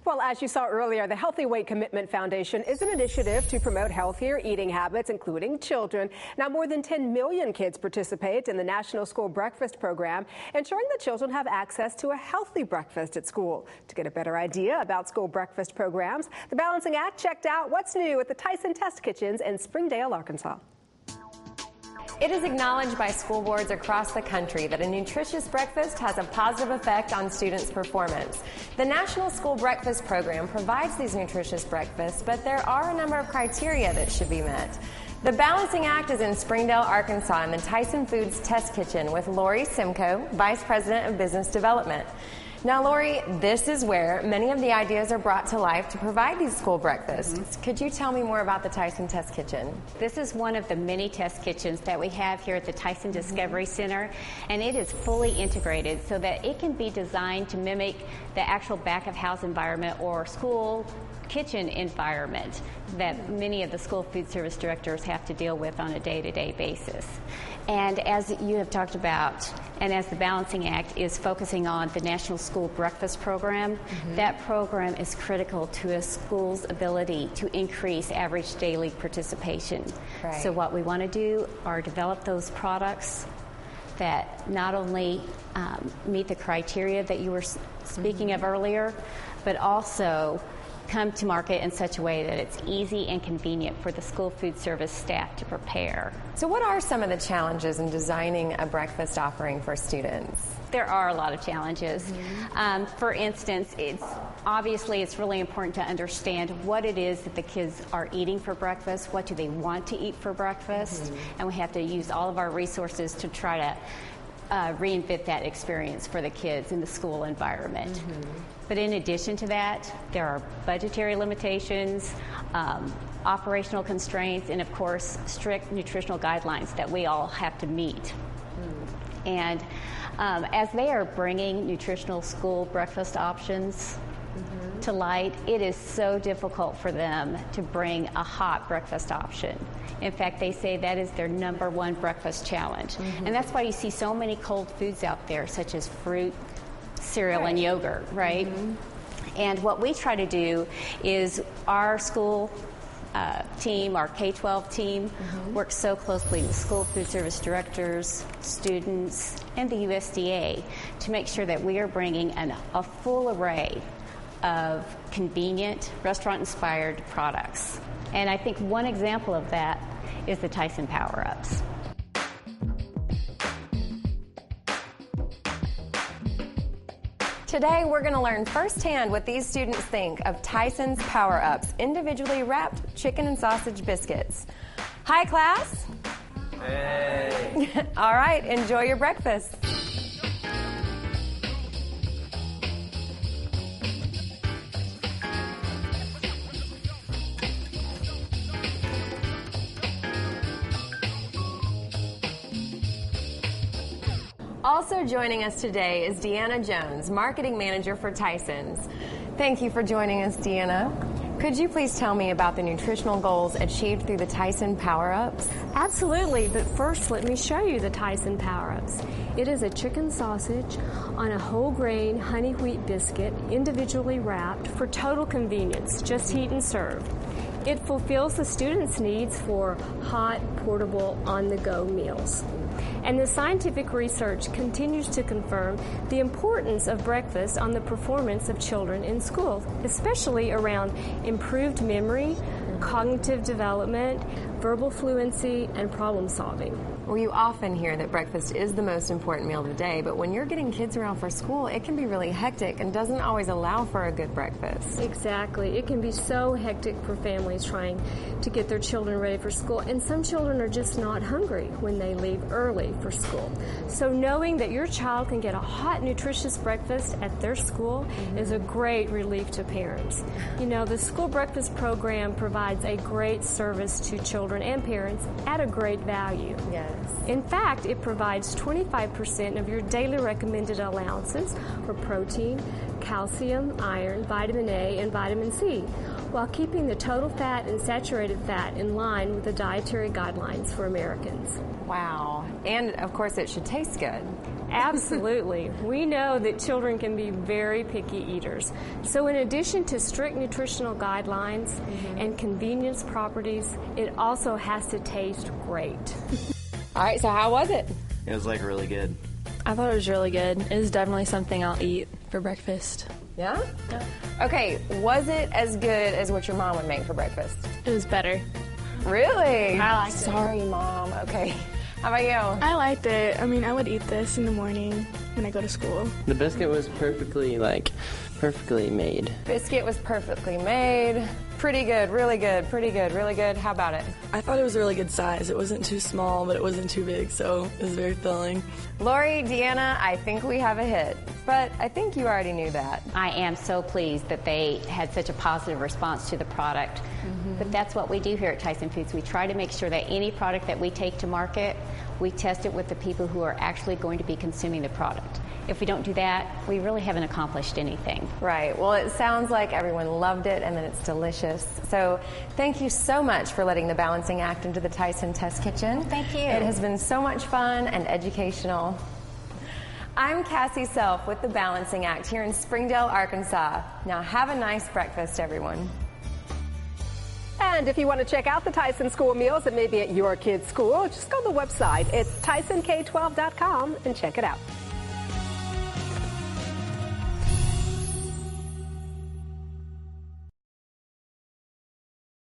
Well, as you saw earlier, the Healthy Weight Commitment Foundation is an initiative to promote healthier eating habits, including children. Now, more than 10 million kids participate in the National School Breakfast Program, ensuring that children have access to a healthy breakfast at school. To get a better idea about school breakfast programs, the Balancing Act checked out what's new at the Tyson Test Kitchens in Springdale, Arkansas. It is acknowledged by school boards across the country that a nutritious breakfast has a positive effect on students' performance. The National School Breakfast Program provides these nutritious breakfasts, but there are a number of criteria that should be met. The Balancing Act is in Springdale, Arkansas, in the Tyson Foods Test Kitchen with Lori Simcoe, Vice President of Business Development. Now, Lori, this is where many of the ideas are brought to life to provide these school breakfasts. Could you tell me more about the Tyson Test Kitchen? This is one of the many test kitchens that we have here at the Tyson Discovery Center, and it is fully integrated so that it can be designed to mimic the actual back-of-house environment or school kitchen environment that many of the school food service directors have to deal with on a day-to-day basis. And as you have talked about, and as the Balancing Act is focusing on the National School Breakfast Program, that program is critical to a school's ability to increase average daily participation. Right. So what we want to do are develop those products that not only meet the criteria that you were speaking of earlier, but also come to market in such a way that it's easy and convenient for the school food service staff to prepare. So what are some of the challenges in designing a breakfast offering for students? There are a lot of challenges. For instance, it's really important to understand what it is that the kids are eating for breakfast, what do they want to eat for breakfast, and we have to use all of our resources to try to reinvent that experience for the kids in the school environment. But in addition to that, there are budgetary limitations, operational constraints, and of course, strict nutritional guidelines that we all have to meet. And as they are bringing nutritional school breakfast options to light, it is so difficult for them to bring a hot breakfast option. In fact, they say that is their #1 breakfast challenge. And that's why you see so many cold foods out there, such as fruit, cereal, and yogurt, right? And what we try to do is our school team, our K-12 team, works so closely with school food service directors, students, and the USDA to make sure that we are bringing a full array of convenient, restaurant-inspired products. And I think one example of that is the Tyson Power-Ups. Today, we're going to learn firsthand what these students think of Tyson's Power-Ups, individually wrapped chicken and sausage biscuits. Hi, class. Hey. All right, enjoy your breakfast. Also joining us today is Deanna Jones, Marketing Manager for Tyson's. Thank you for joining us, Deanna. Could you please tell me about the nutritional goals achieved through the Tyson Power-Ups? Absolutely, but first let me show you the Tyson Power-Ups. It is a chicken sausage on a whole grain honey wheat biscuit, individually wrapped for total convenience, just heat and serve. It fulfills the students' needs for hot, portable, on-the-go meals. And the scientific research continues to confirm the importance of breakfast on the performance of children in school, especially around improved memory, cognitive development, verbal fluency, and problem solving. Well, you often hear that breakfast is the most important meal of the day, but when you're getting kids around for school, it can be really hectic and doesn't always allow for a good breakfast. Exactly. It can be so hectic for families trying to get their children ready for school, and some children are just not hungry when they leave early for school. So knowing that your child can get a hot, nutritious breakfast at their school is a great relief to parents. You know, the school breakfast program provides a great service to children and parents at a great value. Yes. In fact, it provides 25% of your daily recommended allowances for protein, calcium, iron, vitamin A, and vitamin C, while keeping the total fat and saturated fat in line with the dietary guidelines for Americans. Wow. And, of course, it should taste good. Absolutely. We know that children can be very picky eaters. So in addition to strict nutritional guidelines and convenience properties, it also has to taste great. All right, so how was it? It was like really good. I thought it was really good. It is definitely something I'll eat for breakfast. Yeah? Okay, was it as good as what your mom would make for breakfast? It was better. Really? I liked it. Sorry, Mom. Okay. How about you? I liked it. I mean, I would eat this in the morning when I go to school. The biscuit was perfectly made. Biscuit was perfectly made. Pretty good, really good, pretty good, really good. How about it? I thought it was a really good size. It wasn't too small, but it wasn't too big, so it was very filling. Lori, Deanna, I think we have a hit, but I think you already knew that. I am so pleased that they had such a positive response to the product. But that's what we do here at Tyson Foods. We try to make sure that any product that we take to market, we test it with the people who are actually going to be consuming the product. If we don't do that, we really haven't accomplished anything. Right. Well, it sounds like everyone loved it and that it's delicious. So thank you so much for letting the balancing act into the Tyson Test Kitchen. Thank you. It has been so much fun and educational. I'm Cassie Self with the Balancing Act here in Springdale, Arkansas. Now have a nice breakfast, everyone. And if you want to check out the Tyson school meals that may be at your kid's school, just go to the website. It's TysonK12.com and check it out.